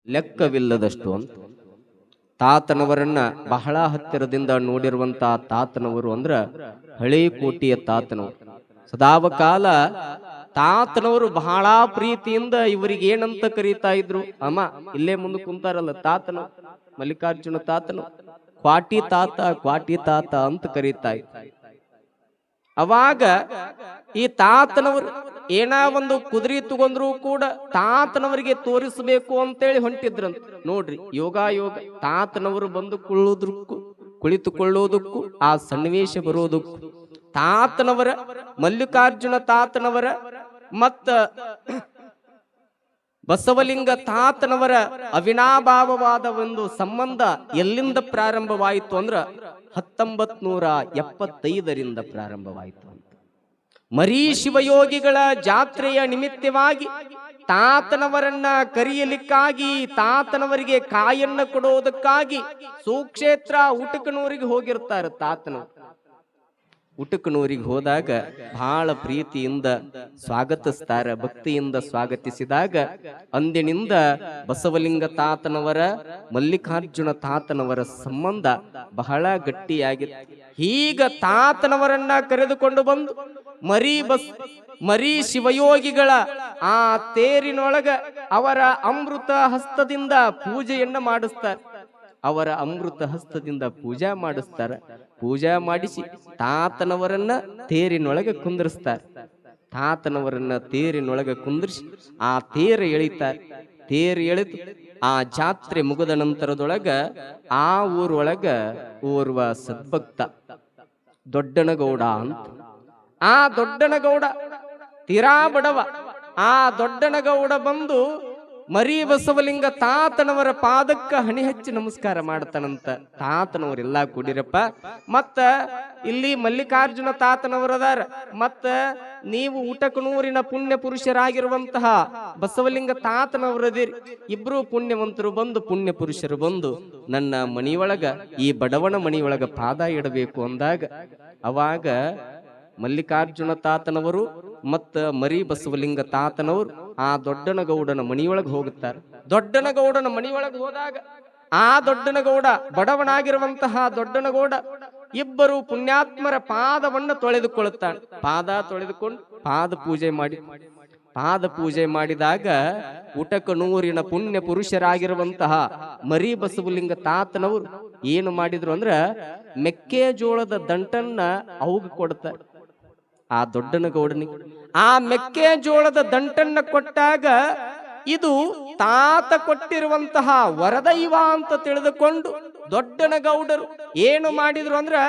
ಲೆಕ್ಕವಿಲ್ಲದಷ್ಟು ಅಂತ. ತಾತನವರನ್ನ ಬಹಳ ಹತ್ತಿರದಿಂದ ನೋಡಿರುವಂತ ತಾತನವರು ಅಂದ್ರ ಹಳೆ ಕೋಟೆಯ ತಾತನವರು. ಸದಾವಕಾಲ ತಾತನವರು ಬಹಳ ಪ್ರೀತಿಯಿಂದ ಇವರಿಗೆ ಏನಂತ ಕರೀತಾ ಇದ್ರು, ಅಮ್ಮ ಇಲ್ಲೇ ಮುಂದೆ ಕುಂತಾರಲ್ಲ ತಾತನು, ಮಲ್ಲಿಕಾರ್ಜುನ ತಾತನು, ಕ್ವಾಟಿ ತಾತ ಕ್ವಾಟಿ ತಾತ ಅಂತ ಕರೀತಾ ಇದ್ರು. ಅವಾಗ ಈ ತಾತನವರು ಏನ ಒಂದು ಕುದುರೆ ತಗೊಂಡ್ರು ಕೂಡ ತಾತನವರಿಗೆ ತೋರಿಸಬೇಕು ಅಂತೇಳಿ ಹೊಂಟಿದ್ರಂತ. ನೋಡ್ರಿ ಯೋಗ ತಾತನವರು ಬಂದು ಕುಳಿತುಕೊಳ್ಳೋದಕ್ಕೂ ಆ ಸನ್ನಿವೇಶ ಬರೋದಕ್ಕೂ ತಾತನವರ, ಮಲ್ಲಿಕಾರ್ಜುನ ತಾತನವರ ಮತ್ತ ಬಸವಲಿಂಗ ತಾತನವರ ಅವಿನಾಭಾವವಾದ ಒಂದು ಸಂಬಂಧ ಎಲ್ಲಿಂದ ಪ್ರಾರಂಭವಾಯಿತು ಅಂದ್ರ 1975ರಿಂದ ಪ್ರಾರಂಭವಾಯಿತು ಅಂತ. ಮರಿ ಶಿವಯೋಗಿಗಳ ಜಾತ್ರೆಯ ನಿಮಿತ್ತವಾಗಿ ತಾತನವರನ್ನ ಕರೆಯಲಿಕ್ಕಾಗಿ, ತಾತನವರಿಗೆ ಕಾಯನ್ನ ಕೊಡೋದಕ್ಕಾಗಿ ಸುಕ್ಷೇತ್ರ ಉಟಕನೂರಿಗೆ ಹೋಗಿರ್ತಾರೆ. ತಾತನವರು ಉಟಕನೂರಿಗೆ ಹೋದಾಗ ಬಹಳ ಪ್ರೀತಿಯಿಂದ ಸ್ವಾಗತಿಸ್ತಾರ, ಭಕ್ತಿಯಿಂದ ಸ್ವಾಗತಿಸಿದಾಗ ಅಂದಿನಿಂದ ಬಸವಲಿಂಗ ತಾತನವರ, ಮಲ್ಲಿಕಾರ್ಜುನ ತಾತನವರ ಸಂಬಂಧ ಬಹಳ ಗಟ್ಟಿಯಾಗಿತ್ತು. ಈಗ ತಾತನವರನ್ನ ಕರೆದುಕೊಂಡು ಬಂದು ಮರಿ ಶಿವಯೋಗಿಗಳ ಆ ತೇರಿನೊಳಗ ಅವರ ಅಮೃತ ಹಸ್ತದಿಂದ ಪೂಜೆಯನ್ನ ಮಾಡಿಸ್ತಾರೆ. ಅವರ ಅಮೃತ ಹಸ್ತದಿಂದ ಪೂಜಾ ಮಾಡಿಸ್ತಾರ. ಪೂಜಾ ಮಾಡಿಸಿ ತಾತನವರನ್ನ ತೇರಿನೊಳಗೆ ಕುಂದರ್ಸ್ತಾರೆ. ತಾತನವರನ್ನ ತೇರಿನೊಳಗೆ ಕುಂದರ್ಸಿ ಆ ತೇರ ಎಳಿತಾರೆ. ತೇರು ಎಳೆದು ಆ ಜಾತ್ರೆ ಮುಗಿದ ನಂತರದೊಳಗ ಆ ಊರೊಳಗ ಓರ್ವ ಸದ್ಭಕ್ತ ದೊಡ್ಡನಗೌಡ ಅಂತ, ಆ ದೊಡ್ಡನಗೌಡ ತೀರಾ ಬಡವ. ಆ ದೊಡ್ಡನಗೌಡ ಬಂದು ಮರಿ ಬಸವಲಿಂಗ ತಾತನವರ ಪಾದಕ್ಕ ಹಣಿ ಹಚ್ಚಿ ನಮಸ್ಕಾರ ಮಾಡ್ತಾನಂತ. ತಾತನವರೆಲ್ಲಾ ಕೂಡಿರಪ್ಪ, ಮತ್ತ ಇಲ್ಲಿ ಮಲ್ಲಿಕಾರ್ಜುನ ತಾತನವರದಾರ, ಮತ್ತ ನೀವು ಉಟಕನೂರಿನ ಪುಣ್ಯ ಪುರುಷರಾಗಿರುವಂತಹ ಬಸವಲಿಂಗ ತಾತನವರದಿರಿ, ಇಬ್ರು ಪುಣ್ಯವಂತರು ಬಂದು, ಪುಣ್ಯ ಪುರುಷರು ಬಂದು ನನ್ನ ಮಣಿಯೊಳಗ, ಈ ಬಡವನ ಮಣಿಯೊಳಗ ಪಾದ ಇಡಬೇಕು ಅಂದಾಗ ಅವಾಗ ಮಲ್ಲಿಕಾರ್ಜುನ ತಾತನವರು ಮತ್ತ ಮರಿ ಬಸವಲಿಂಗ ತಾತನವರು ಆ ದೊಡ್ಡನಗೌಡನ ಮಣಿಯೊಳಗೆ ಹೋಗುತ್ತಾರೆ. ದೊಡ್ಡನಗೌಡನ ಮಣಿಯೊಳಗೆ ಹೋದಾಗ ಆ ದೊಡ್ಡನಗೌಡ, ಬಡವನಾಗಿರುವಂತಹ ದೊಡ್ಡನಗೌಡ, ಇಬ್ಬರು ಪುಣ್ಯಾತ್ಮರ ಪಾದವನ್ನು ತೊಳೆದುಕೊಳ್ಳುತ್ತಾನೆ. ಪಾದ ತೊಳೆದುಕೊಂಡು ಪಾದ ಪೂಜೆ ಮಾಡಿದಾಗ ಉಟಕನೂರಿನ ಪುಣ್ಯ ಪುರುಷರಾಗಿರುವಂತಹ ಮರಿ ಬಸವಲಿಂಗ ತಾತನವರು ಏನು ಮಾಡಿದ್ರು ಅಂದ್ರ ಮೆಕ್ಕೆಜೋಳದ ದಂಟನ್ನ ಅವುಗ ಕೊಡ್ತಾರೆ ಆ ದೊಡ್ಡನಗೌಡನಿಗೆ. ಆ ಮೆಕ್ಕೆಜೋಳದ ದಂಟನ್ನ ಕೊಟ್ಟಾಗ ಇದು ತಾತ ಕೊಟ್ಟಿರುವಂತಹ ವರದೈವ ಅಂತ ತಿಳಿದುಕೊಂಡು ದೊಡ್ಡನಗೌಡರು ಏನು ಮಾಡಿದ್ರು ಅಂದ್ರ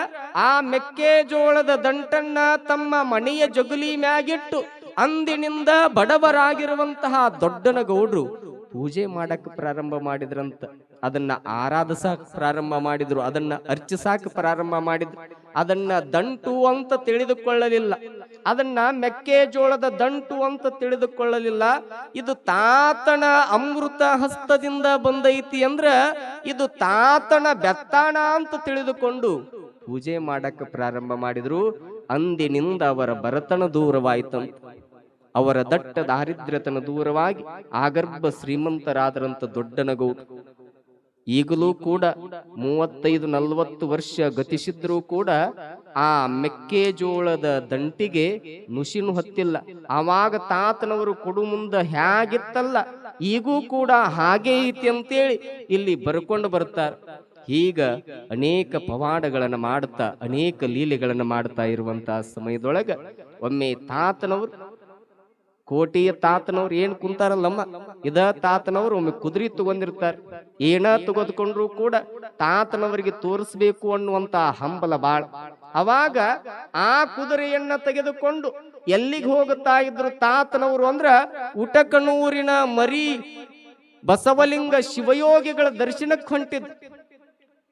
ಆ ಮೆಕ್ಕೆಜೋಳದ ದಂಟನ್ನ ತಮ್ಮ ಮನೆಯ ಜಗುಲಿ ಮ್ಯಾಗಿಟ್ಟು ಅಂದಿನಿಂದ ಬಡವರಾಗಿರುವಂತಹ ದೊಡ್ಡನಗೌಡರು ಪೂಜೆ ಮಾಡಕ್ ಪ್ರಾರಂಭ ಮಾಡಿದ್ರಂತ. ಅದನ್ನ ಆರಾಧಿಸಾಕ್ ಪ್ರಾರಂಭ ಮಾಡಿದ್ರು, ಅದನ್ನ ಅರ್ಚಿಸಾಕ್ ಪ್ರಾರಂಭ ಮಾಡಿದ್ರು. ಅದನ್ನ ದಂಟು ಅಂತ ತಿಳಿದುಕೊಳ್ಳಲಿಲ್ಲ, ಅದನ್ನ ಮೆಕ್ಕೆಜೋಳದ ದಂಟು ಅಂತ ತಿಳಿದುಕೊಳ್ಳಲಿಲ್ಲ. ಇದು ತಾತನ ಅಮೃತ ಹಸ್ತದಿಂದ ಬಂದೈತಿ ಅಂದ್ರ ಇದು ತಾತನ ಬೆತ್ತಾಣ ಅಂತ ತಿಳಿದುಕೊಂಡು ಪೂಜೆ ಮಾಡಕ್ ಪ್ರಾರಂಭ ಮಾಡಿದ್ರು. ಅಂದಿನಿಂದ ಅವರ ಬರತನ ದೂರವಾಯ್ತಂತ. ಅವರ ದಟ್ಟ ದಾರಿದ್ರ್ಯತನ ದೂರವಾಗಿ ಆಗರ್ಭ ಶ್ರೀಮಂತರಾದರಂತ ದೊಡ್ಡನಗೌಡ. ಈಗಲೂ ಕೂಡ 35-40 ವರ್ಷ ಗತಿಸಿದ್ರೂ ಕೂಡ ಆ ಮೆಕ್ಕೆಜೋಳದ ದಂಟಿಗೆ ನುಸಿನು ಹತ್ತಿಲ್ಲ. ಆವಾಗ ತಾತನವರು ಕೊಡು ಮುಂದ ಹೇಗಿತ್ತಲ್ಲ ಈಗೂ ಕೂಡ ಹಾಗೆ ಐತಿ ಅಂತೇಳಿ ಇಲ್ಲಿ ಬರ್ಕೊಂಡು ಬರ್ತಾರೆ. ಈಗ ಅನೇಕ ಪವಾಡಗಳನ್ನ ಮಾಡುತ್ತಾ, ಅನೇಕ ಲೀಲೆಗಳನ್ನ ಮಾಡ್ತಾ ಇರುವಂತಹ ಸಮಯದೊಳಗ ಒಮ್ಮೆ ತಾತನವರು, ಕೋಟೆಯ ತಾತನವ್ರು ಏನ್ ಕುಂತಾರಲ್ಲಮ್ಮ, ಇದ ತಾತನವ್ರು ಒಮ್ಮೆ ಕುದುರೆ ತಗೊಂಡಿರ್ತಾರೆ. ಏನ ತೆಗೆದುಕೊಂಡ್ರು ಕೂಡ ತಾತನವರಿಗೆ ತೋರಿಸ್ಬೇಕು ಅನ್ನುವಂತ ಹಂಬಲ ಬಾಳ. ಅವಾಗ ಆ ಕುದುರೆಯನ್ನ ತೆಗೆದುಕೊಂಡು ಎಲ್ಲಿಗೆ ಹೋಗುತ್ತಾ ಇದ್ರು ತಾತನವರು ಅಂದ್ರ ಉಟಕನೂರಿನ ಮರಿ ಬಸವಲಿಂಗ ಶಿವಯೋಗಿಗಳ ದರ್ಶನಕ್ಕೆ ಹೊಂಟಿದ್ರು.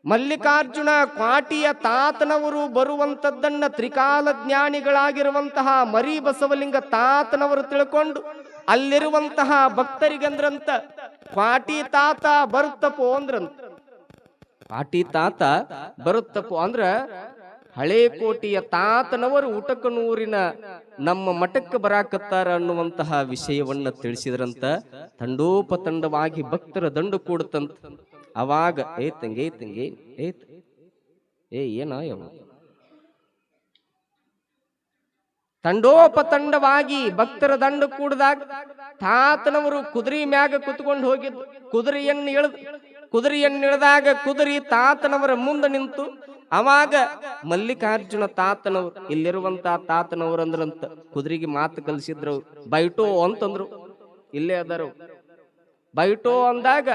ಮಲ್ಲಿಕಾರ್ಜುನ ಕ್ವಾಟಿಯ ತಾತನವರು ಬರುವಂತದ್ದನ್ನ ತ್ರಿಕಾಲ ಜ್ಞಾನಿಗಳಾಗಿರುವಂತಹ ಮರಿ ಬಸವಲಿಂಗ ತಾತನವರು ತಿಳ್ಕೊಂಡು ಅಲ್ಲಿರುವಂತಹ ಭಕ್ತರಿಗಂದ್ರಂತ ಕ್ವಾಟಿ ತಾತ ಬರುತ್ತಪ್ಪೋ ಅಂದ್ರಂತ. ಕ್ವಾಟಿ ತಾತ ಬರುತ್ತಪ್ಪೋ ಅಂದ್ರ ಹಳೆ ಕೋಟೆಯ ತಾತನವರು ಉಟಕನೂರಿನ ನಮ್ಮ ಮಠಕ್ಕೆ ಬರಾಕತ್ತಾರ ಅನ್ನುವಂತಹ ವಿಷಯವನ್ನ ತಿಳಿಸಿದ್ರಂತ. ತಂಡೋಪತಂಡವಾಗಿ ಭಕ್ತರ ದಂಡು ಕೂಡುತ್ತಂತ. ಅವಾಗ ಏತಂಗೆ ಏನ ತಂಡೋಪತಂಡವಾಗಿ ಭಕ್ತರ ದಂಡು ಕೂಡಿದಾಗ ತಾತನವರು ಕುದುರೆ ಮ್ಯಾಗ ಕುತ್ಕೊಂಡು ಹೋಗಿದ್ದು. ಕುದುರೆಯನ್ನಿಳಿದಾಗ ಕುದುರೆ ತಾತನವರ ಮುಂದೆ ನಿಂತು. ಅವಾಗ ಮಲ್ಲಿಕಾರ್ಜುನ ತಾತನವರು, ಇಲ್ಲಿರುವಂತ ತಾತನವರು ಅಂದ್ರಂತ, ಕುದುರೆಗೆ ಮಾತು ಕಲಿಸಿದ್ರು. ಬೈಟೋ ಅಂತಂದ್ರು. ಇಲ್ಲೇ ಅದಾರ. ಬೈಟೋ ಅಂದಾಗ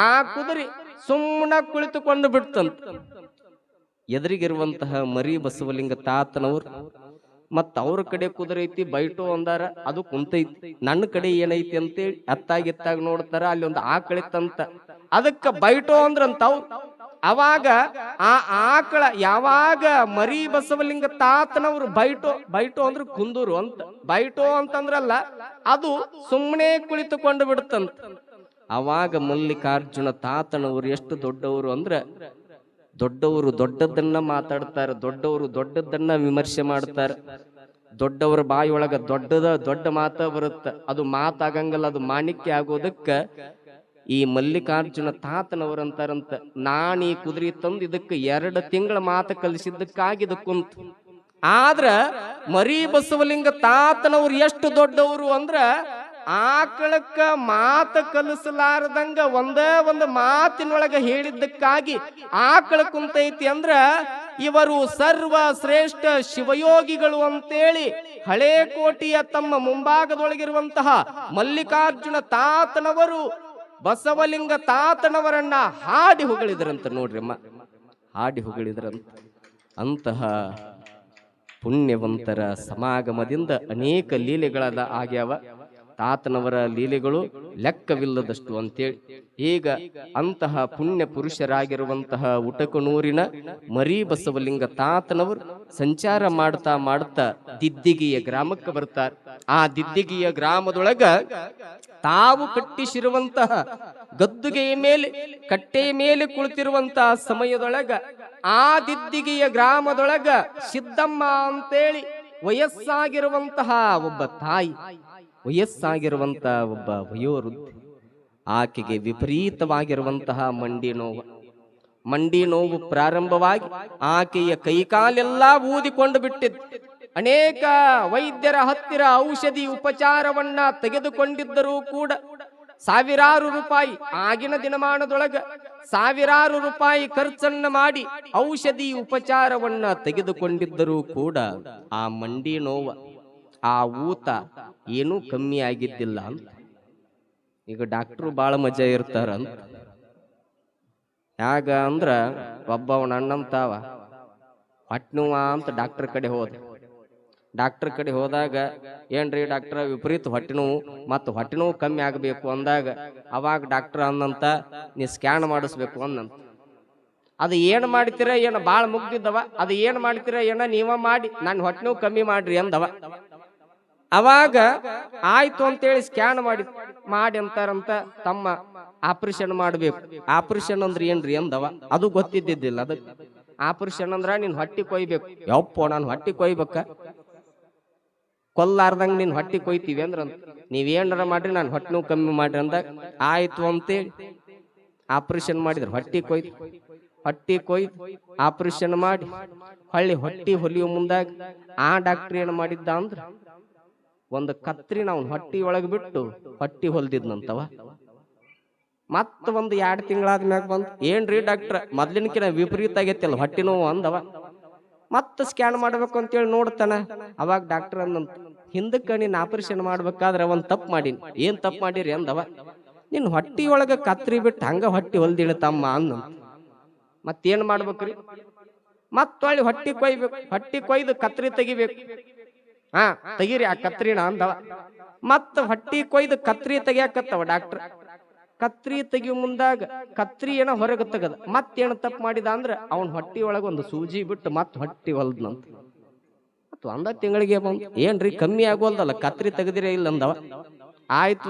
ಆ ಕುದುರೆ ಸುಮ್ಮನ ಕುಳಿತುಕೊಂಡು ಬಿಡ್ತಂತ. ಎದುರಿಗಿರುವಂತಹ ಮರಿ ಬಸವಲಿಂಗ ತಾತನವರು ಮತ್ತ ಅವ್ರ ಕಡೆ ಕುದುರೆ ಐತಿ, ಬೈಟೋ ಅಂದಾರ, ಅದು ಕುಂತೈತಿ. ನನ್ನ ಕಡೆ ಏನೈತಿ ಅಂತೇಳಿ ಅತ್ತಾಗಿತ್ತಾಗ ನೋಡ್ತಾರ. ಅಲ್ಲಿ ಒಂದು ಆಕಳಿತ್ತಂತ, ಅದಕ್ಕ ಬೈಟೋ ಅಂದ್ರಂತ ಅವ್ರು. ಅವಾಗ ಆ ಆಕಳ ಯಾವಾಗ ಮರಿ ಬಸವಲಿಂಗ ತಾತನವರು ಬೈಟೋ ಅಂದ್ರೆ ಕುಂದೂರು ಅಂತ, ಬೈಟೋ ಅಂತಂದ್ರಲ್ಲ, ಅದು ಸುಮ್ಮನೆ ಕುಳಿತುಕೊಂಡು ಬಿಡುತ್ತಂತ. ಅವಾಗ ಮಲ್ಲಿಕಾರ್ಜುನ ತಾತನವರು ಎಷ್ಟು ದೊಡ್ಡವರು ಅಂದ್ರ, ದೊಡ್ಡವರು ದೊಡ್ಡದನ್ನ ಮಾತಾಡ್ತಾರೆ, ದೊಡ್ಡವರು ದೊಡ್ಡದನ್ನ ವಿಮರ್ಶೆ ಮಾಡ್ತಾರೆ. ದೊಡ್ಡವರ ಬಾಯಿಯೊಳಗ ದೊಡ್ಡ ಮಾತ ಬರುತ್ತ, ಅದು ಮಾತಾಗಂಗಲ್ಲ, ಅದು ಮಾಣಿಕ್ಯ ಆಗೋದಕ್ಕ ಈ ಮಲ್ಲಿಕಾರ್ಜುನ ತಾತನವರಂತಾರಂತ, ನಾನು ಈ ಕುದುರೆ ತಂದು ಇದಕ್ಕೆ 2 ತಿಂಗಳ ಮಾತು ಕಲಿಸಿದ್ದಕ್ಕಾಗಿ ಇದಕ್ಕುಂತ. ಆದ್ರ ಮರಿ ಬಸವಲಿಂಗ ತಾತನವ್ರು ಎಷ್ಟು ದೊಡ್ಡವರು ಅಂದ್ರ, ಆಕಳಕ್ಕ ಮಾತ ಕಲಿಸಲಾರದಂಗ ಒಂದೇ ಒಂದು ಮಾತಿನೊಳಗ ಹೇಳಿದ್ದಕ್ಕಾಗಿ ಆಕಳ ಕುಂತೈತಿ ಅಂದ್ರ, ಇವರು ಸರ್ವ ಶ್ರೇಷ್ಠ ಶಿವಯೋಗಿಗಳು ಅಂತೇಳಿ ಹಳೇ ಕೋಟೆಯ ತಮ್ಮ ಮುಂಭಾಗದೊಳಗಿರುವಂತಹ ಮಲ್ಲಿಕಾರ್ಜುನ ತಾತನವರು ಬಸವಲಿಂಗ ತಾತನವರನ್ನ ಹಾಡಿ ಹೊಗಳಿದ್ರಂತ. ನೋಡ್ರಿ ಅಮ್ಮ, ಹಾಡಿ ಹೊಗಳಿದ್ರಂತ. ಅಂತಹ ಪುಣ್ಯವಂತರ ಸಮಾಗಮದಿಂದ ಅನೇಕ ಲೀಲೆಗಳಾದ ಆಗ್ಯಾವ. ತಾತನವರ ಲೀಲೆಗಳು ಲೆಕ್ಕವಿಲ್ಲದಷ್ಟು ಅಂತೇಳಿ. ಈಗ ಅಂತಹ ಪುಣ್ಯ ಪುರುಷರಾಗಿರುವಂತಹ ಉಟಕನೂರಿನ ಮರಿ ಬಸವಲಿಂಗ ತಾತನವರು ಸಂಚಾರ ಮಾಡ್ತಾ ದಿದ್ದಿಗೆಯ ಗ್ರಾಮಕ್ಕೆ ಬರ್ತಾರೆ. ಆ ದಿದ್ದಿಗೆಯ ಗ್ರಾಮದೊಳಗ ತಾವು ಕಟ್ಟಿಸಿರುವಂತಹ ಗದ್ದುಗೆಯ ಮೇಲೆ, ಕಟ್ಟೆಯ ಮೇಲೆ ಕುಳಿತಿರುವಂತಹ ಸಮಯದೊಳಗ ಆ ದಿದ್ದಿಗೆಯ ಗ್ರಾಮದೊಳಗ ಸಿದ್ದಮ್ಮ ಅಂತೇಳಿ ವಯಸ್ಸಾಗಿರುವಂತಹ ಒಬ್ಬ ತಾಯಿ, ವಯಸ್ಸಾಗಿರುವಂತ ಒಬ್ಬ ವಯೋವೃದ್ಧ, ಆಕೆಗೆ ವಿಪರೀತವಾಗಿರುವಂತಹ ಮಂಡಿ ನೋವು ಪ್ರಾರಂಭವಾಗಿ ಆಕೆಯ ಕೈಕಾಲೆಲ್ಲ ಊದಿಕೊಂಡು ಬಿಟ್ಟಿದ್ದು. ಅನೇಕ ವೈದ್ಯರ ಹತ್ತಿರ ಔಷಧಿ ಉಪಚಾರವನ್ನ ತೆಗೆದುಕೊಂಡಿದ್ದರೂ ಕೂಡ ಸಾವಿರಾರು ರೂಪಾಯಿ, ಆಗಿನ ದಿನಮಾನದೊಳಗ ಸಾವಿರಾರು ರೂಪಾಯಿ ಖರ್ಚನ್ನ ಮಾಡಿ ಔಷಧಿ ಉಪಚಾರವನ್ನ ತೆಗೆದುಕೊಂಡಿದ್ದರೂ ಕೂಡ ಆ ಮಂಡಿ ನೋವ, ಆ ಊತ ಏನೂ ಕಮ್ಮಿ ಆಗಿದ್ದಿಲ್ಲ ಅಂತ. ಈಗ ಡಾಕ್ಟ್ರು ಬಾಳ ಮಜಾ ಇರ್ತಾರಂತ. ಯಾಗ ಅಂದ್ರ ಒಬ್ಬವನ ಅಣ್ಣಂತಾವ ಹೊಟ್ಟೆನೋವ ಅಂತ ಡಾಕ್ಟರ್ ಕಡೆ ಹೋದಾಗ, ಏನ್ರಿ ಡಾಕ್ಟರ್ ವಿಪರೀತ ಹೊಟ್ಟೆನೋವು, ಮತ್ತು ಹೊಟ್ಟೆನೋವು ಕಮ್ಮಿ ಆಗಬೇಕು ಅಂದಾಗ ಅವಾಗ ಡಾಕ್ಟರ್ ಅಂದಂತ, ನೀ ಸ್ಕ್ಯಾನ್ ಮಾಡಿಸ್ಬೇಕು ಅಂದಂತ. ಅದು ಏನು ಮಾಡ್ತೀರ ಏನ ಬಾಳ ಮುಗ್ದಿದ್ದವ, ಅದು ಏನು ಮಾಡ್ತೀರ ಏನ ನೀವ ಮಾಡಿ ನನ್ನ ಹೊಟ್ಟೆನೋವು ಕಮ್ಮಿ ಮಾಡ್ರಿ ಅಂದವ. ಅವಾಗ ಆಯ್ತು ಅಂತೇಳಿ ಸ್ಕ್ಯಾನ್ ಮಾಡಿ ಅಂತಾರಂತ, ತಮ್ಮ ಆಪರೇಷನ್ ಮಾಡ್ಬೇಕು. ಆಪರೇಷನ್ ಅಂದ್ರೆ ಏನ್ರಿ ಅಂದವ. ಅದು ಗೊತ್ತಿದ್ದಿದ್ದಿಲ್ಲ. ಅದಕ್ಕೆ ಆಪರೇಷನ್ ಅಂದ್ರ ನಿನ್ ಹೊಟ್ಟಿ ಕೊಯ್ಬೇಕು. ಯಪ್ಪೋ, ನಾನು ಹೊಟ್ಟಿ ಕೊಯ್ಬೇಕ, ಕೊಲ್ಲಾರ್ದಂಗ ನಿನ್ ಹೊಟ್ಟಿ ಕೊಯ್ತೀವಿ ಅಂದ್ರ, ನೀವೇನಾರ ಮಾಡ್ರಿ ನಾನು ಹೊಟ್ಟೆ ನೋವು ಕಮ್ಮಿ ಮಾಡ್ರಿ ಅಂದಾಗ ಆಯ್ತು ಅಂತೇಳಿ ಆಪರೇಷನ್ ಮಾಡಿದ್ರು. ಹೊಟ್ಟಿ ಕೊಯ್ದು ಆಪರೇಷನ್ ಮಾಡಿ ಹೊಟ್ಟಿ ಹೊಲಿಯೋ ಮುಂದಾಗ ಆ ಡಾಕ್ಟರ್ ಏನ್ ಮಾಡಿದ್ದ ಅಂದ್ರ, ಒಂದು ಕತ್ರಿನ ಅವನ್ ಹೊಟ್ಟಿ ಒಳಗ್ ಬಿಟ್ಟು ಹೊಟ್ಟಿ ಹೊಲ್ದಿದ್ನಂತವ. ಮತ್ತ ಒಂದು 2 ತಿಂಗಳಾದ್ಮ್ಯಾಗ ಬಂದು, ಏನ್ರಿ ಡಾಕ್ಟರ್ ಮೊದ್ಲಿನಕಿನ ವಿಪರೀತ ಆಗೈತಿಲ್ಲ ಹೊಟ್ಟಿ ನೋವು ಅಂದವ. ಮತ್ತ ಸ್ಕ್ಯಾನ್ ಮಾಡ್ಬೇಕು ಅಂತೇಳಿ ನೋಡ್ತಾನ. ಅವಾಗ ಡಾಕ್ಟರ್ ಅಂದಂತ, ಹಿಂದಕ್ಕ ನೀನ್ ಆಪರೇಷನ್ ಮಾಡ್ಬೇಕಾದ್ರೆ ಒಂದ್ ತಪ್ಪು ಮಾಡೀನಿ. ಏನ್ ತಪ್ಪು ಮಾಡಿರಿ ಅಂದವ. ನಿನ್ ಹೊಟ್ಟಿ ಒಳಗ ಕತ್ರಿ ಬಿಟ್ಟು ಹಂಗ ಹೊಟ್ಟಿ ಹೊಲ್ದಿಳತಮ್ಮ ಅಂದಂತ. ಮತ್ತೇನ್ ಮಾಡ್ಬೇಕ್ರಿ, ಮತ್ತೊಳ್ಳಿ ಹೊಟ್ಟಿ ಕೊಯ್ಬೇಕು. ಹೊಟ್ಟಿ ಕೊಯ್ದು ಕತ್ರಿ ತೆಗಿಬೇಕು. ತೆಗೀರಿ ಆ ಕತ್ರಿನ ಅಂದವ. ಮತ್ತ ಹೊಟ್ಟಿ ಕೊಯ್ದು ಕತ್ರಿ ತೆಗಿಯಾಕತ್ತವ ಡಾಕ್ಟರ್. ಕತ್ರಿ ತೆಗಿಯೋ ಮುಂದಾಗ ಕತ್ರಿ ಏನ ಹೊರಗೆ ತೆಗದ. ಮತ್ತೇನು ತಪ್ಪು ಮಾಡಿದ ಅಂದ್ರ ಅವನ್ ಹೊಟ್ಟಿ ಒಳಗ ಒಂದು ಸೂಜಿ ಬಿಟ್ಟು ಮತ್ ಹೊಟ್ಟಿ ಹೊಲ್ದ್ನಂತ. ಮತ್ 1 ತಿಂಗಳಿಗೆ ಬಂದ್, ಏನ್ರಿ ಕಮ್ಮಿ ಆಗೋಲ್ದಲ್ಲ, ಕತ್ರಿ ತೆಗದಿರೇ ಇಲ್ಲ ಅಂದವ. ಆಯ್ತು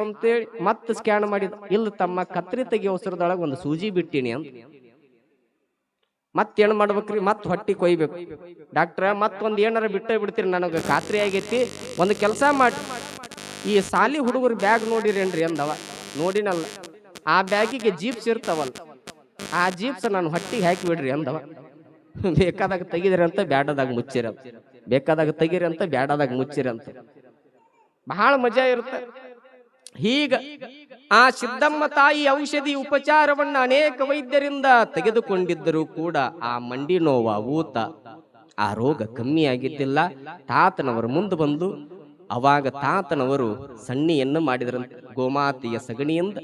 ಅಂತೇಳಿ ಮತ್ ಸ್ಕ್ಯಾನ್ ಮಾಡಿದ. ಇಲ್ಲ ತಮ್ಮ, ಕತ್ರಿ ತೆಗಿಯೋ ಅವಸರದೊಳಗ ಒಂದು ಸೂಜಿ ಬಿಟ್ಟಿನಿ ಅಂತ. ಮತ್ತೇನ್ ಮಾಡ್ಬೇಕ್ರಿ, ಮತ್ ಹೊಟ್ಟಿ ಕೊಯ್ಬೇಕು. ಡಾಕ್ಟ್ರ ಮತ್ತೊಂದ್ ಏನಾರ ಬಿಟ್ಟೇ ಬಿಡ್ತೀರಿ, ನನಗ ಖಾತ್ರಿ ಆಗೈತಿ, ಒಂದು ಕೆಲಸ ಮಾಡಿ ಈ ಸಾಲಿ ಹುಡುಗರು ಬ್ಯಾಗ್ ನೋಡಿರೇನ್ರಿ ಅಂದವ. ನೋಡಿನಲ್ಲ. ಆ ಬ್ಯಾಗಿಗೆ ಜೀಪ್ಸ್ ಇರ್ತಾವಲ್ಲ, ಆ ಜೀಪ್ಸ್ ನಾನು ಹೊಟ್ಟಿಗೆ ಹಾಕಿ ಬಿಡ್ರಿ ಅಂದವ. ಬೇಕಾದಾಗ ತೆಗಿದ್ರಿ ಅಂತ, ಬ್ಯಾಡದಾಗ ಮುಚ್ಚಿರಂತ. ಬೇಕಾದಾಗ ತೆಗಿರಿ ಅಂತ, ಬ್ಯಾಡದಾಗ ಮುಚ್ಚಿರಂತ. ಬಹಳ ಮಜಾ ಇರುತ್ತೆ. ಹೀಗ ಆ ಸಿದ್ದಮ್ಮ ತಾಯಿ ಔಷಧಿ ಉಪಚಾರವನ್ನ ಅನೇಕ ವೈದ್ಯರಿಂದ ತೆಗೆದುಕೊಂಡಿದ್ದರೂ ಕೂಡ ಆ ಮಂಡಿ ನೋವ, ಊತ, ಆ ರೋಗ ಕಮ್ಮಿ ಆಗಿದ್ದಿಲ್ಲ. ತಾತನವರು ಮುಂದೆ ಬಂದು ಅವಾಗ ತಾತನವರು ಸಣ್ಣಿಯನ್ನು ಮಾಡಿದ್ರಂತ. ಗೋಮಾತೆಯ ಸಗಣಿಯಿಂದ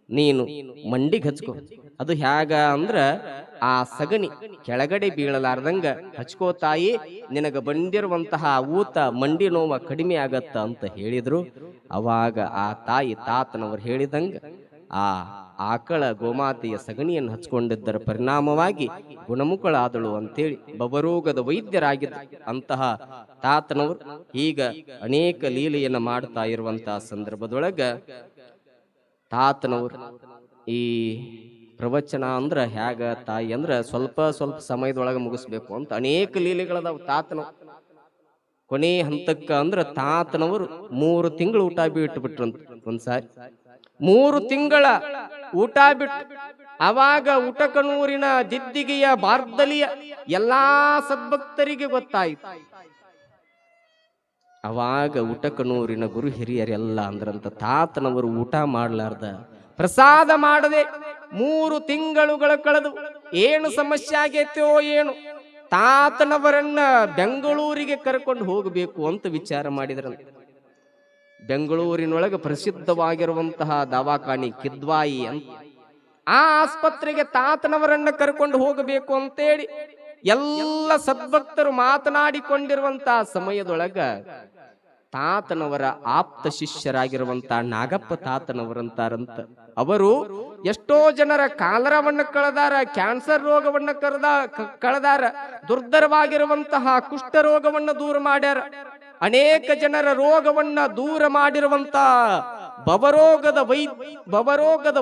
ನೀನು ಮಂಡಿಗೆ ಹಚ್ಕೋ. ಅದು ಹೇಗ ಅಂದ್ರ ಆ ಸಗಣಿ ಕೆಳಗಡೆ ಬೀಳಲಾರ್ದಂಗ ಹಚ್ಕೋ ತಾಯಿ, ನಿನಗ ಬಂದಿರುವಂತಹ ಊತ ಮಂಡಿ ನೋವ ಕಡಿಮೆ ಆಗತ್ತ ಅಂತ ಹೇಳಿದ್ರು. ಅವಾಗ ಆ ತಾಯಿ ತಾತನವರು ಹೇಳಿದಂಗ ಆ ಆಕಳ ಗೋಮಾತೆಯ ಸಗಣಿಯನ್ನು ಹಚ್ಕೊಂಡಿದ್ದರ ಪರಿಣಾಮವಾಗಿ ಗುಣಮುಖಳಾದಳು ಅಂತೇಳಿ ಬವರೋಗದ ವೈದ್ಯರಾಗಿದ್ದ ಅಂತಹ ತಾತನವರು ಈಗ ಅನೇಕ ಲೀಲೆಯನ್ನ ಮಾಡ್ತಾ ಇರುವಂತಹ ಸಂದರ್ಭದೊಳಗ ತಾತನವರು ಈ ಪ್ರವಚನ ಅಂದ್ರ ಹೇಗ ತಾಯಿ ಅಂದ್ರ ಸ್ವಲ್ಪ ಸ್ವಲ್ಪ ಸಮಯದೊಳಗೆ ಮುಗಿಸ್ಬೇಕು ಅಂತ ಅನೇಕ ಲೀಲೆಗಳದಾವ ತಾತನವ್. ಕೊನೆ ಹಂತಕ್ಕ ಅಂದ್ರ ತಾತನವರು 3 ತಿಂಗಳು ಊಟ ಬಿಟ್ಬಿಟ್ರಂತ. ಒಂದ್ಸಾರಿ 3 ತಿಂಗಳ ಊಟ ಬಿಟ್ಟು ಅವಾಗ ಉಟಕನೂರಿನ ದಿದ್ದಿಗೆಯ ಬಾರ್ದಲಿಯ ಎಲ್ಲಾ ಸದ್ಭಕ್ತರಿಗೆ ಗೊತ್ತಾಯಿತು. ಅವಾಗ ಉಟಕನೂರಿನ ಗುರು ಹಿರಿಯರೆಲ್ಲ ಅಂದ್ರಂತ, ತಾತನವರು ಊಟ ಮಾಡ್ಲಾರ್ದ ಪ್ರಸಾದ ಮಾಡದೆ 3 ತಿಂಗಳುಗಳ ಕಳೆದು ಏನು ಸಮಸ್ಯೆ ಆಗೈತೋ ಏನು, ತಾತನವರನ್ನ ಬೆಂಗಳೂರಿಗೆ ಕರ್ಕೊಂಡು ಹೋಗಬೇಕು ಅಂತ ವಿಚಾರ ಮಾಡಿದ್ರಂತ. ಬೆಂಗಳೂರಿನೊಳಗೆ ಪ್ರಸಿದ್ಧವಾಗಿರುವಂತಹ ದವಾಖಾನಿ ಕಿದ್ವಾಯಿ ಅಂತ, ಆ ಆಸ್ಪತ್ರೆಗೆ ತಾತನವರನ್ನ ಕರ್ಕೊಂಡು ಹೋಗಬೇಕು ಅಂತೇಳಿ ಎಲ್ಲ ಸದ್ಭಕ್ತರು ಮಾತನಾಡಿಕೊಂಡಿರುವಂತಹ ಸಮಯದೊಳಗ ತಾತನವರ ಆಪ್ತ ಶಿಷ್ಯರಾಗಿರುವಂತ ನಾಗಪ್ಪ ತಾತನವರಂತಾರಂತ. ಅವರು ಎಷ್ಟೋ ಜನರ ಕಾಲರವನ್ನ ಕಳೆದಾರ, ಕ್ಯಾನ್ಸರ್ ರೋಗವನ್ನ ಕಳೆದಾರ, ದುರ್ಧರವಾಗಿರುವಂತಹ ಕುಷ್ಠ ರೋಗವನ್ನ ದೂರ ಮಾಡ್ಯಾರ, ಅನೇಕ ಜನರ ರೋಗವನ್ನ ದೂರ ಮಾಡಿರುವಂತಹ ಬವರೋಗದ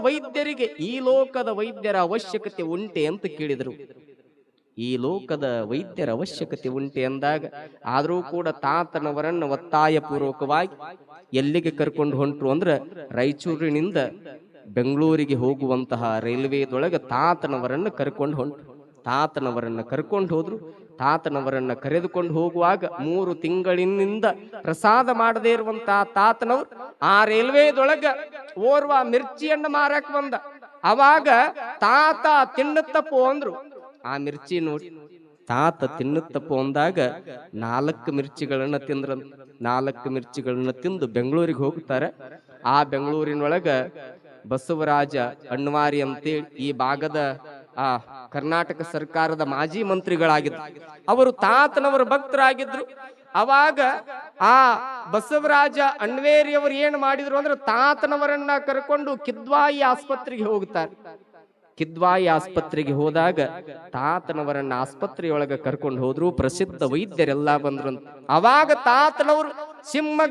ವೈದ್ಯರಿಗೆ ಈ ಲೋಕದ ವೈದ್ಯರ ಅವಶ್ಯಕತೆ ಉಂಟೆ ಅಂತ ಕೇಳಿದರು. ಈ ಲೋಕದ ವೈದ್ಯರ ಅವಶ್ಯಕತೆ ಉಂಟೆ ಅಂದಾಗ ಆದರೂ ಕೂಡ ತಾತನವರನ್ನ ಒತ್ತಾಯ ಪೂರ್ವಕವಾಗಿ ಎಲ್ಲಿಗೆ ಕರ್ಕೊಂಡು ಹೊಂಟ್ರು ಅಂದ್ರ ರಾಯಚೂರಿನಿಂದ ಬೆಂಗಳೂರಿಗೆ ಹೋಗುವಂತಹ ರೈಲ್ವೆದೊಳಗೆ ತಾತನವರನ್ನ ಕರ್ಕೊಂಡು ಹೊಂಟ್ರು. ತಾತನವರನ್ನ ಕರ್ಕೊಂಡು ಹೋದ್ರು. ತಾತನವರನ್ನ ಕರೆದುಕೊಂಡು ಹೋಗುವಾಗ 3 ತಿಂಗಳಿನಿಂದ ಪ್ರಸಾದ ಮಾಡದೇ ಇರುವಂತಹ ತಾತನವರು ಆ ರೈಲ್ವೆದೊಳಗ ಓರ್ವ ಮಿರ್ಚಿಯನ್ನ ಮಾರಕ್ ಬಂದ. ಅವಾಗ ತಾತ ತಿನ್ನುತ್ತಪ್ಪೋ ಅಂದ್ರು. ಆ ಮಿರ್ಚಿ ನೋಡಿ ತಾತ ತಿನ್ನುತ್ತಪ್ಪೋ ಅಂದಾಗ 4 ಮಿರ್ಚಿಗಳನ್ನ ತಿಂದ್ರಂತ. 4 ಮಿರ್ಚಿಗಳನ್ನ ತಿಂದು ಬೆಂಗಳೂರಿಗೆ ಹೋಗ್ತಾರೆ. ಆ ಬೆಂಗಳೂರಿನೊಳಗ ಬಸವರಾಜ ಅಣ್ವಾರಿ ಅಂತೇಳಿ ಈ ಭಾಗದ ಆ ಕರ್ನಾಟಕ ಸರ್ಕಾರದ ಮಾಜಿ ಮಂತ್ರಿಗಳಾಗಿದ್ರು. ಅವರು ತಾತನವರ ಭಕ್ತರಾಗಿದ್ರು. ಅವಾಗ ಆ ಬಸವರಾಜ ಅಣ್ವೇರಿ ಅವರು ಏನ್ ಮಾಡಿದ್ರು ಅಂದ್ರೆ ತಾತನವರನ್ನ ಕರ್ಕೊಂಡು ಕಿದ್ವಾಯಿ ಆಸ್ಪತ್ರೆಗೆ ಹೋಗ್ತಾರೆ. ಕಿದ್ವಾಯಿ ಆಸ್ಪತ್ರೆಗೆ ಹೋದಾಗ ತಾತನವರನ್ನ ಆಸ್ಪತ್ರೆಯೊಳಗ ಕರ್ಕೊಂಡು ಹೋದ್ರು. ಪ್ರಸಿದ್ಧ ವೈದ್ಯರೆಲ್ಲ ಬಂದ್ರಂತ. ಅವಾಗ ತಾತನವರು ಸಿಂಹ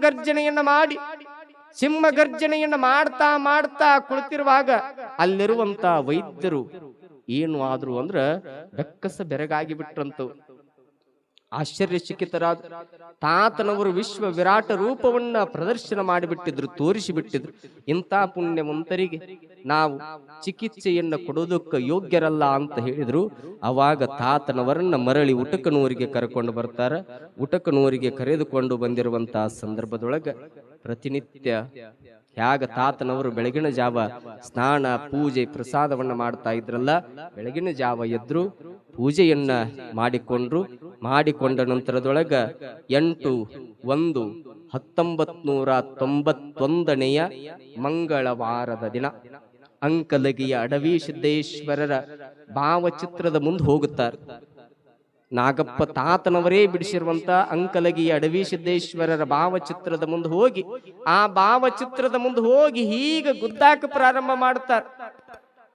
ಗರ್ಜನೆಯನ್ನ ಮಾಡ್ತಾ ಕುಳಿತಿರುವಾಗ ಅಲ್ಲಿರುವಂತ ವೈದ್ಯರು ಏನು ಆದ್ರು ಅಂದ್ರ ಬೆಕ್ಕಸ ಬೆರಗಾಗಿ ಬಿಟ್ರಂತ. ಆಶ್ಚರ್ಯಚಕಿತರಾದ ತಾತನವರು ವಿಶ್ವ ವಿರಾಟ ರೂಪವನ್ನ ಪ್ರದರ್ಶನ ಮಾಡಿಬಿಟ್ಟಿದ್ರು, ತೋರಿಸಿಬಿಟ್ಟಿದ್ರು. ಇಂಥ ಪುಣ್ಯವಂತರಿಗೆ ನಾವು ಚಿಕಿತ್ಸೆಯನ್ನ ಕೊಡೋದಕ್ಕೆ ಯೋಗ್ಯರಲ್ಲ ಅಂತ ಹೇಳಿದ್ರು. ಅವಾಗ ತಾತನವರನ್ನ ಮರಳಿ ಉಟಕನೂರಿಗೆ ಕರ್ಕೊಂಡು ಬರ್ತಾರ. ಉಟಕನೂರಿಗೆ ಕರೆದುಕೊಂಡು ಬಂದಿರುವಂತಹ ಸಂದರ್ಭದೊಳಗ ಪ್ರತಿನಿತ್ಯ ಹೇಗ ತಾತನವರು ಬೆಳಗಿನ ಜಾವ ಸ್ನಾನ ಪೂಜೆ ಪ್ರಸಾದವನ್ನ ಮಾಡ್ತಾ ಇದ್ರಲ್ಲ, ಬೆಳಗಿನ ಜಾವ ಎದ್ರು ಪೂಜೆಯನ್ನ ಮಾಡಿಕೊಂಡ ನಂತರದೊಳಗ 8/1/1991 ಮಂಗಳವಾರದ ದಿನ ಅಂಕಲಗಿಯ ಅಡವಿ ಸಿದ್ದೇಶ್ವರರ ಭಾವಚಿತ್ರದ ಮುಂದೆ ಹೋಗುತ್ತಾರೆ. ನಾಗಪ್ಪ ತಾತನವರೇ ಬಿಡಿಸಿರುವಂತ ಅಂಕಲಗಿಯ ಅಡವಿ ಸಿದ್ದೇಶ್ವರರ ಭಾವಚಿತ್ರದ ಮುಂದೆ ಹೋಗಿ ಆ ಭಾವಚಿತ್ರದ ಮುಂದೆ ಹೋಗಿ ಹೀಗ ಗುದ್ದಾಕ ಪ್ರಾರಂಭ ಮಾಡ್ತಾರೆ.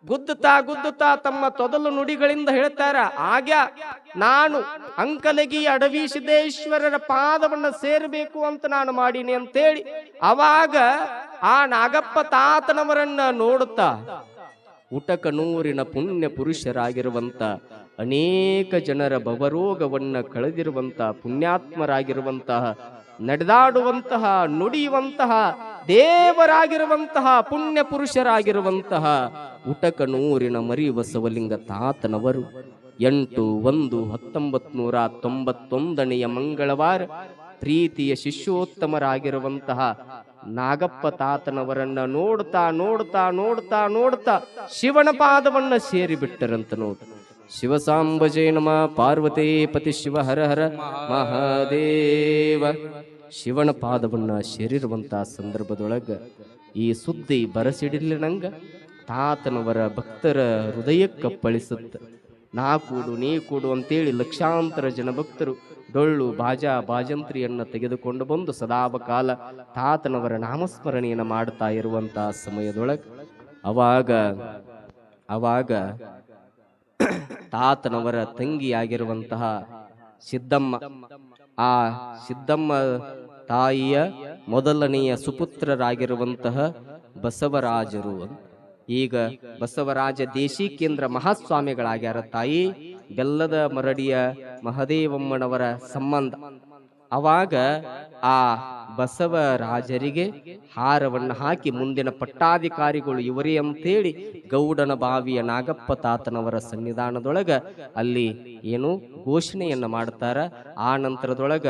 ಗುದ್ದುತ್ತಾ ತಮ್ಮ ತೊದಲು ನುಡಿಗಳಿಂದ ಹೇಳ್ತಾರ, ಆಗ ನಾನು ಅಂಕಲಗಿಯ ಅಡವಿ ಸಿದ್ದೇಶ್ವರರ ಪಾದವನ್ನ ಸೇರಬೇಕು ಅಂತ ನಾನು ಮಾಡೀನಿ ಅಂತೇಳಿ ಅವಾಗ ಆ ನಾಗಪ್ಪ ತಾತನವರನ್ನ ನೋಡುತ್ತಾ ಉಟಕನೂರಿನ ಪುಣ್ಯ ಪುರುಷರಾಗಿರುವಂತ ಅನೇಕ ಜನರ ಭವರೋಗವನ್ನ ಕಳೆದಿರುವಂತಹ ಪುಣ್ಯಾತ್ಮರಾಗಿರುವಂತಹ ನಡೆದಾಡುವಂತಹ ನುಡಿಯುವಂತಹ ದೇವರಾಗಿರುವಂತಹ ಪುಣ್ಯ ಪುರುಷರಾಗಿರುವಂತಹ ಉಟಕನೂರಿನ ಮರಿ ಬಸವಲಿಂಗ ತಾತನವರು 8/1/1991 ಮಂಗಳವಾರ ಪ್ರೀತಿಯ ಶಿಷ್ಯೋತ್ತಮರಾಗಿರುವಂತಹ ನಾಗಪ್ಪ ತಾತನವರನ್ನ ನೋಡ್ತಾ ನೋಡ್ತಾ ನೋಡ್ತಾ ನೋಡ್ತಾ ಶಿವನ ಪಾದವನ್ನ ಸೇರಿಬಿಟ್ಟರಂತ ನೋಡಿ. ಶಿವಸಾಂಬಜೇ ನಮ ಪಾರ್ವತೇ ಪತಿ ಶಿವ ಹರ ಹರ ಮಹಾದೇವ. ಶಿವನ ಪಾದವನ್ನ ಸೇರಿರುವಂತಹ ಸಂದರ್ಭದೊಳಗ ಈ ಸುದ್ದಿ ಬರಸಿಡಿಲ್ಲ ನಂಗ ತಾತನವರ ಭಕ್ತರ ಹೃದಯಕ್ಕೆ ಪಳಿಸುತ್ತ. ನಾ ಕೂಡು ನೀ ಕೂಡು ಅಂತೇಳಿ ಲಕ್ಷಾಂತರ ಜನ ಭಕ್ತರು ಡೊಳ್ಳು ಬಾಜಾ ಬಾಜಂತ್ರಿಯನ್ನ ತೆಗೆದುಕೊಂಡು ಬಂದು ಸದಾವಕಾಲ ತಾತನವರ ನಾಮಸ್ಮರಣೆಯನ್ನು ಮಾಡ್ತಾ ಇರುವಂತಹ ಸಮಯದೊಳಗೆ ಅವಾಗ ತಾತನವರ ತಂಗಿಯಾಗಿರುವಂತಹ ಸಿದ್ದಮ್ಮ, ಆ ಸಿದ್ದಮ್ಮ ತಾಯಿಯ ಮೊದಲನೆಯ ಸುಪುತ್ರರಾಗಿರುವಂತಹ ಬಸವರಾಜರು ಈಗ ಬಸವರಾಜ ದೇಶಿಕೇಂದ್ರ ಮಹಾಸ್ವಾಮಿಗಳಾಗ್ಯಾರ. ತಾಯಿ ಬೆಲ್ಲದ ಮರಡಿಯ ಮಹದೇವಮ್ಮನವರ ಸಂಬಂಧ. ಅವಾಗ ಆ ಬಸವರಾಜರಿಗೆ ಹಾರವನ್ನು ಹಾಕಿ ಮುಂದಿನ ಪಟ್ಟಾಧಿಕಾರಿಗಳು ಇವರೇ ಅಂತೇಳಿ ಗೌಡನ ಬಾವಿಯ ನಾಗಪ್ಪ ತಾತನವರ ಸನ್ನಿಧಾನದೊಳಗ ಅಲ್ಲಿ ಏನು ಘೋಷಣೆಯನ್ನ ಮಾಡ್ತಾರ. ಆ ನಂತರದೊಳಗ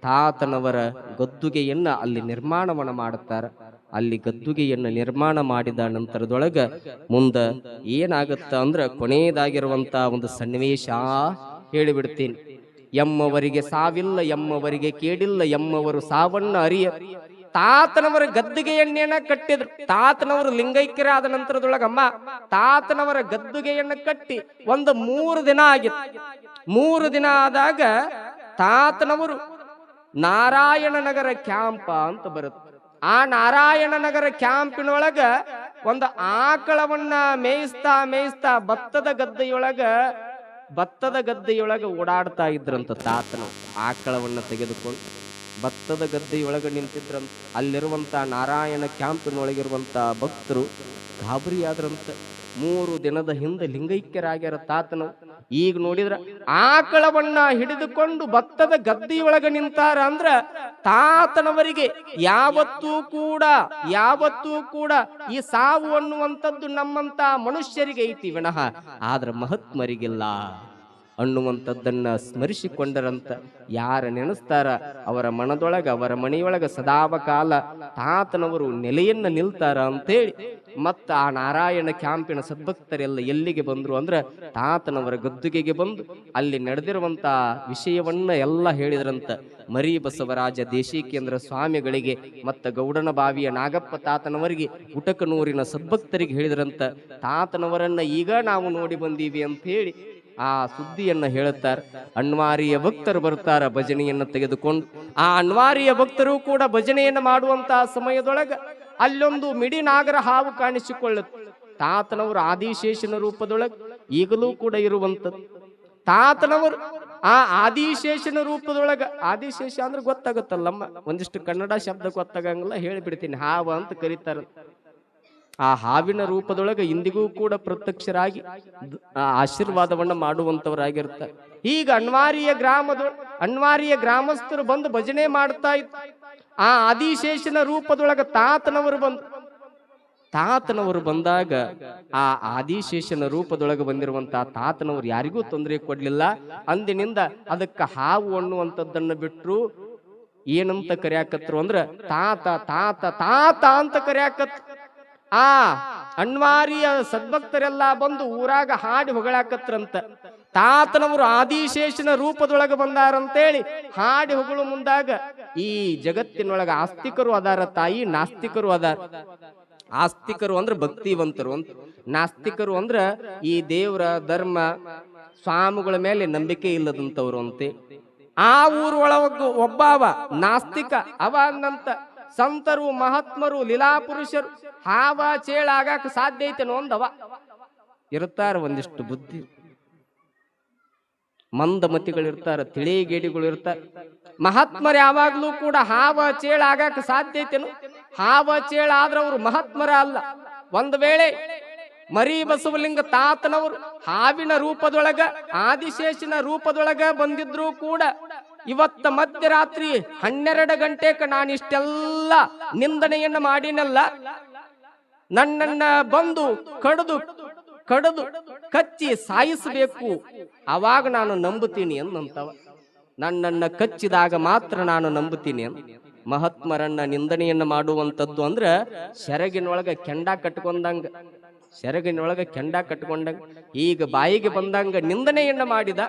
ತಾತನವರ ಗದ್ದುಗೆಯನ್ನ ಅಲ್ಲಿ ನಿರ್ಮಾಣವನ್ನ ಮಾಡುತ್ತಾರ. ಅಲ್ಲಿ ಗದ್ದುಗೆಯನ್ನು ನಿರ್ಮಾಣ ಮಾಡಿದ ನಂತರದೊಳಗ ಮುಂದ ಏನಾಗತ್ತ ಅಂದ್ರ ಕೊನೆಯದಾಗಿರುವಂತ ಒಂದು ಸನ್ನಿವೇಶ ಹೇಳಿಬಿಡ್ತೀನಿ. ಎಮ್ಮವರಿಗೆ ಸಾವಿಲ್ಲ, ಎಮ್ಮವರಿಗೆ ಕೇಡಿಲ್ಲ, ಎಮ್ಮವರು ಸಾವನ್ನ ಅರಿಯ. ತಾತನವರ ಗದ್ದುಗೆಯನ್ನೇನ ಕಟ್ಟಿದ್ರು. ತಾತನವರು ಲಿಂಗೈಕ್ಯರಾದ ನಂತರದೊಳಗಮ್ಮ ತಾತನವರ ಗದ್ದುಗೆಯನ್ನ ಕಟ್ಟಿ ಒಂದು 3 ದಿನ ಆಗಿತ್ತು. 3 ದಿನ ಆದಾಗ ತಾತನವರು ನಾರಾಯಣನಗರ ಕ್ಯಾಂಪ ಅಂತ ಬರುತ್ತೆ. ಆ ನಾರಾಯಣನಗರ ಕ್ಯಾಂಪಿನೊಳಗ ಒಂದು ಆಕಳವನ್ನ ಮೇಯಿಸ್ತಾ ಭತ್ತದ ಗದ್ದೆಯೊಳಗ ಓಡಾಡ್ತಾ ಇದ್ರಂತ. ತಾತನ ಆಕಳವನ್ನ ತೆಗೆದುಕೊಂಡು ಭತ್ತದ ಗದ್ದೆಯೊಳಗ ನಿಂತಿದ್ರಂತ. ಅಲ್ಲಿರುವಂತ ನಾರಾಯಣ ಕ್ಯಾಂಪಿನೊಳಗಿರುವಂತ ಭಕ್ತರು ಗಾಬರಿಯಾದ್ರಂತ. 3 ದಿನದ ಹಿಂದೆ ಲಿಂಗೈಕ್ಯರಾಗ್ಯಾರ ತಾತನ. ಈಗ ನೋಡಿದ್ರ ಆಕಳವನ್ನ ಹಿಡಿದುಕೊಂಡು ಭತ್ತದ ಗದ್ದೆಯೊಳಗ ನಿಂತಾರ ಅಂದ್ರ ತಾತನವರಿಗೆ ಯಾವತ್ತೂ ಕೂಡ ಈ ಸಾವು ಅನ್ನುವಂಥದ್ದು ನಮ್ಮಂತ ಮನುಷ್ಯರಿಗೆ ಐತಿ ವಿನಃ ಆದ್ರ ಮಹಾತ್ಮರಿಗಿಲ್ಲ ಅನ್ನುವಂಥದ್ದನ್ನ ಸ್ಮರಿಸಿಕೊಂಡರಂತ. ಯಾರ ನೆನೆಸ್ತಾರ ಅವರ ಮನದೊಳಗ ಅವರ ಮನೆಯೊಳಗ ಸದಾವಕಾಲ ತಾತನವರು ನೆಲೆಯನ್ನ ನಿಲ್ತಾರ ಅಂತೇಳಿ ಮತ್ತ ಆ ನಾರಾಯಣ ಕ್ಯಾಂಪಿನ ಸದ್ಭಕ್ತರೆಲ್ಲ ಎಲ್ಲಿಗೆ ಬಂದ್ರು ಅಂದ್ರ ತಾತನವರ ಗದ್ದುಗೆಗೆ ಬಂದು ಅಲ್ಲಿ ನಡೆದಿರುವಂತ ವಿಷಯವನ್ನ ಎಲ್ಲ ಹೇಳಿದ್ರಂತ. ಮರಿ ಬಸವರಾಜ ದೇಶಿಕೇಂದ್ರ ಸ್ವಾಮಿಗಳಿಗೆ ಮತ್ತ ಗೌಡನ ಬಾವಿಯ ನಾಗಪ್ಪ ತಾತನವರಿಗೆ ಉಟಕನೂರಿನ ಸದ್ಭಕ್ತರಿಗೆ ಹೇಳಿದ್ರಂತ. ತಾತನವರನ್ನ ಈಗ ನಾವು ನೋಡಿ ಬಂದೀವಿ ಅಂತ ಹೇಳಿ ಆ ಸುದ್ದಿಯನ್ನ ಹೇಳುತ್ತಾರೆ. ಅನ್ವಾರಿಯ ಭಕ್ತರು ಬರ್ತಾರ ಭಜನೆಯನ್ನ ತೆಗೆದುಕೊಂಡು. ಆ ಅನ್ವಾರಿಯ ಭಕ್ತರು ಕೂಡ ಭಜನೆಯನ್ನ ಮಾಡುವಂತಹ ಸಮಯದೊಳಗ ಅಲ್ಲೊಂದು ಮಿಡಿ ನಾಗರ ಹಾವು ಕಾಣಿಸಿಕೊಳ್ಳುತ್ತೆ. ತಾತನವರು ಆದಿಶೇಷನ ರೂಪದೊಳಗ ಈಗಲೂ ಕೂಡ ಇರುವಂತದ್ದು. ತಾತನವರು ಆ ಆದಿಶೇಷನ ರೂಪದೊಳಗ, ಆದಿಶೇಷ ಅಂದ್ರೆ ಗೊತ್ತಾಗುತ್ತಲ್ಲಮ್ಮ, ಒಂದಿಷ್ಟು ಕನ್ನಡ ಶಬ್ದ ಗೊತ್ತಾಗಂಗಿಲ್ಲ, ಹೇಳಿಬಿಡ್ತೀನಿ. ಹಾವ ಅಂತ ಕರೀತಾರ. ಆ ಹಾವಿನ ರೂಪದೊಳಗ ಇಂದಿಗೂ ಕೂಡ ಪ್ರತ್ಯಕ್ಷರಾಗಿ ಆಶೀರ್ವಾದವನ್ನ ಮಾಡುವಂತವರಾಗಿರ್ತಾರೆ. ಈಗ ಅನ್ವಾರಿಯ ಗ್ರಾಮಸ್ಥರು ಬಂದು ಭಜನೆ ಮಾಡ್ತಾ ಇತ್ತು. ಆ ಆದಿಶೇಷನ ರೂಪದೊಳಗ ತಾತನವರು ಬಂದಾಗ ಆ ಆದಿಶೇಷನ ರೂಪದೊಳಗೆ ಬಂದಿರುವಂತಹ ತಾತನವರು ಯಾರಿಗೂ ತೊಂದರೆ ಕೊಡ್ಲಿಲ್ಲ. ಅಂದಿನಿಂದ ಅದಕ್ಕ ಹಾವು ಅನ್ನುವಂಥದ್ದನ್ನ ಬಿಟ್ರು. ಏನಂತ ಕರೆಯಾಕತ್ರು ಅಂದ್ರ ತಾತ ತಾತ ತಾತ ಅಂತ ಕರೆಯಾಕತ್ರು. ಆ ಅನ್ವಾರಿಯ ಸದ್ಭಕ್ತರೆಲ್ಲ ಬಂದು ಊರಾಗ ಹಾಡಿ ಹೊಗಳಾಕತ್ರಂತ. ತಾತನವರು ಆದಿಶೇಷನ ರೂಪದೊಳಗ ಬಂದಾರಂತೇಳಿ ಹಾಡಿ ಹೊಗಳು ಮುಂದಾಗ ಈ ಜಗತ್ತಿನೊಳಗ ಆಸ್ತಿಕರು ಅದಾರ ತಾಯಿ, ನಾಸ್ತಿಕರು ಅದಾರ. ಆಸ್ತಿಕರು ಅಂದ್ರ ಭಕ್ತಿವಂತರು ಅಂತ, ನಾಸ್ತಿಕರು ಅಂದ್ರ ಈ ದೇವರ ಧರ್ಮ ಸ್ವಾಮಿಗಳ ಮೇಲೆ ನಂಬಿಕೆ ಇಲ್ಲದಂತವ್ರು ಅಂತೆ. ಆ ಊರೊಳಗ ಒಬ್ಬವ ನಾಸ್ತಿಕ ಅವ ಅನ್ನಂತ ಸಂತರು ಮಹಾತ್ಮರು ಲೀಲಾಪುರುಷರು ಹಾವ ಚೇಳ ಆಗಾಕ ಸಾಧ್ಯ ಐತೆ ಒಂದವ ಇರ್ತಾರ. ಒಂದಿಷ್ಟು ಬುದ್ಧಿ ಮಂದಮತಿಗಳಿರ್ತಾರ, ತಿಳಿಗೇಡಿಗಳು ಇರ್ತಾರ. ಮಹಾತ್ಮರು ಯಾವಾಗ್ಲೂ ಕೂಡ ಹಾವ ಚೇಳ ಆಗಾಕ ಸಾಧ್ಯ ಐತೆನು? ಹಾವ ಚೇಳ ಆದ್ರ ಅವರು ಮಹಾತ್ಮರ ಅಲ್ಲ. ಒಂದು ವೇಳೆ ಮರಿ ಬಸವಲಿಂಗ ತಾತನವರು ಹಾವಿನ ರೂಪದೊಳಗ ಆದಿಶೇಷನ ರೂಪದೊಳಗ ಬಂದಿದ್ರು ಕೂಡ ಇವತ್ತ ಮಧ್ಯರಾತ್ರಿ 12 ಗಂಟೆಗೆ ನಾನು ಇಷ್ಟೆಲ್ಲ ನಿಂದನೆಯನ್ನ ಮಾಡಿನಲ್ಲ, ನನ್ನನ್ನ ಬಂದು ಕಡದು ಕಚ್ಚಿ ಸಾಯಿಸಬೇಕು, ಅವಾಗ ನಾನು ನಂಬುತ್ತೀನಿ ಅನ್ನಂತವ. ನನ್ನನ್ನ ಕಚ್ಚಿದಾಗ ಮಾತ್ರ ನಾನು ನಂಬುತ್ತೀನಿ ಅಂತ. ಮಹಾತ್ಮರನ್ನ ನಿಂದನೆಯನ್ನ ಮಾಡುವಂಥದ್ದು ಅಂದ್ರ ಸೆರಗಿನೊಳಗ ಕೆಂಡ ಕಟ್ಕೊಂಡಂಗ, ಈಗ ಬಾಯಿಗೆ ಬಂದಂಗ ನಿಂದನೆಯನ್ನ ಮಾಡಿದ.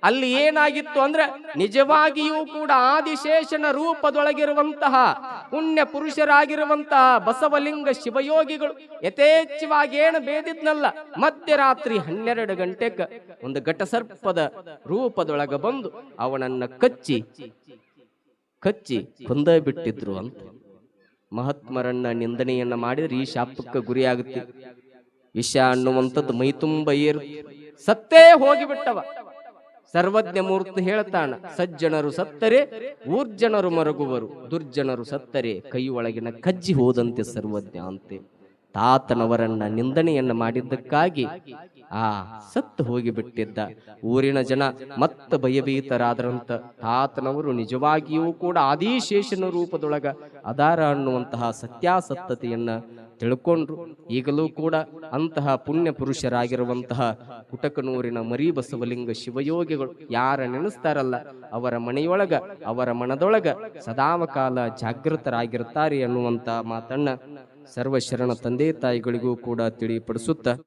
ಅಲ್ಲಿ ಏನಾಗಿತ್ತು ಅಂದ್ರೆ ನಿಜವಾಗಿಯೂ ಕೂಡ ಆದಿಶೇಷನ ರೂಪದೊಳಗಿರುವಂತಹ ಪುಣ್ಯ ಪುರುಷರಾಗಿರುವಂತಹ ಬಸವಲಿಂಗ ಶಿವಯೋಗಿಗಳು ಯಥೇಚ್ಛವಾಗಿ ಏನು ಬೇದಿದ್ನಲ್ಲ, ಮಧ್ಯರಾತ್ರಿ 12 ಗಂಟೆಗೆ ಒಂದು ಘಟಸರ್ಪದ ರೂಪದೊಳಗ ಬಂದು ಅವನನ್ನ ಕಚ್ಚಿ ಕೊಂದ ಬಿಟ್ಟಿದ್ರು ಅಂತ. ಮಹಾತ್ಮರನ್ನ ನಿಂದನೆಯನ್ನ ಮಾಡಿದ್ರೆ ಈ ಶಾಪಕ್ಕೆ ಗುರಿಯಾಗುತ್ತೆ. ವಿಷ ಅನ್ನುವಂಥದ್ದು ಮೈ ತುಂಬ ಸತ್ತೇ ಹೋಗಿಬಿಟ್ಟವ. ಸರ್ವಜ್ಞ ಮೂರ್ತಿ ಹೇಳ್ತಾನ, ಸಜ್ಜನರು ಸತ್ತರೆ ಊರ್ಜನರು ಮರಗುವರು, ದುರ್ಜನರು ಸತ್ತರೆ ಕೈ ಒಳಗಿನ ಕಜ್ಜಿ ಹೋದಂತೆ ಸರ್ವಜ್ಞ ಅಂತೆ. ತಾತನವರನ್ನ ನಿಂದನೆಯನ್ನ ಮಾಡಿದ್ದಕ್ಕಾಗಿ ಸತ್ತು ಹೋಗಿಬಿಟ್ಟಿದ್ದ. ಊರಿನ ಜನ ಮತ್ತೆ ಭಯಭೀತರಾದರಂತ. ತಾತನವರು ನಿಜವಾಗಿಯೂ ಕೂಡ ಆದಿಶೇಷನ ರೂಪದೊಳಗ ಅದಾರ ಅನ್ನುವಂತಹ ಸತ್ಯಾಸತ್ತತೆಯನ್ನ ತಿಳ್ಕೊಂಡ್ರು. ಈಗಲೂ ಕೂಡ ಅಂತಹ ಪುಣ್ಯ ಪುರುಷರಾಗಿರುವಂತಹ ಕುಟಕನೂರಿನ ಮರಿ ಬಸವಲಿಂಗ ಶಿವಯೋಗಿಗಳು ಯಾರ ನೆನೆಸ್ತಾರಲ್ಲ, ಅವರ ಮನೆಯೊಳಗ ಅವರ ಮನದೊಳಗ ಸದಾವಕಾಲ ಜಾಗೃತರಾಗಿರ್ತಾರೆ ಅನ್ನುವಂತ ಮಾತನ್ನ ಸರ್ವಶರಣ ತಂದೆ ತಾಯಿಗಳಿಗೂ ಕೂಡ ತಿಳಿಪಡಿಸುತ್ತ